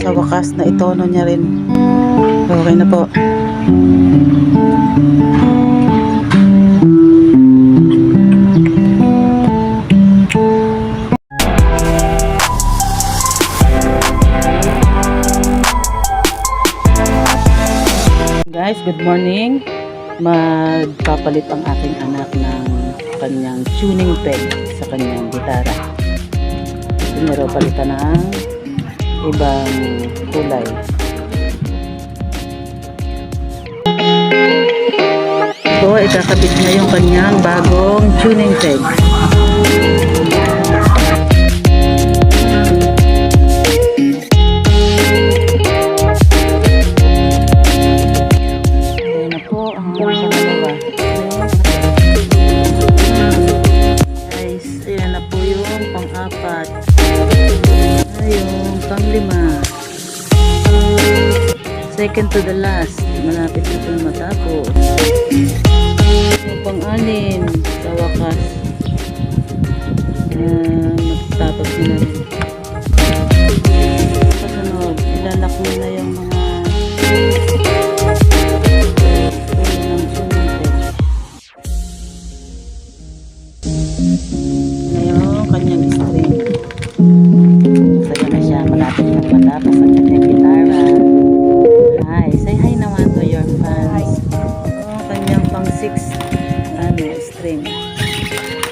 Sa wakas na itono niya rin. Okay na po. Guys, good morning. Magpapalit ang aking anak ng kanyang tuning peg sa kanyang gitara. Pinero palitan ng ibang kulay. So, ikakabit niya yung kanyang bagong tuning peg. Guys, ayan na po yung pang-apat. Ayun, pang-lima. Second to the last. Malapit na po matapos. Yung pang-anim sa wakas. Matapos na rin. Kasunod, ilalak mo na yung mga ngayon kanyang string. Saya na siya, malapit na matapos ang kanyang gitara. Hi, say hi naman to your fans. Kanyang pang 6 string.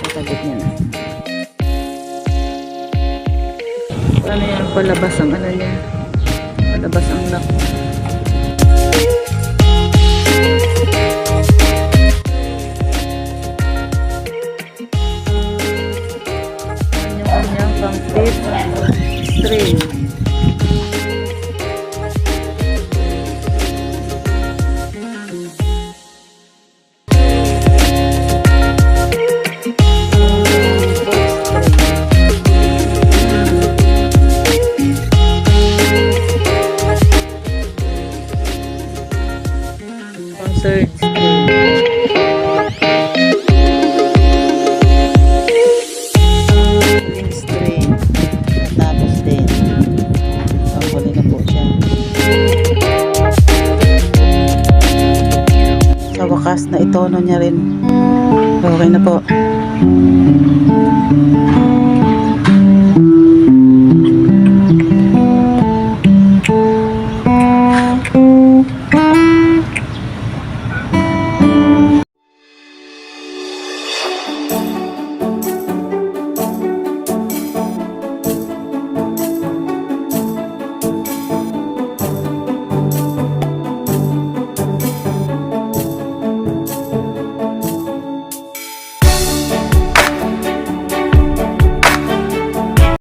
Nakabit niya na. Paano yan palabas ang niya? Palabas ang lock. Pang 5th string. Pang 3rd string. Sa wakas na itono niya rin. Okay na po.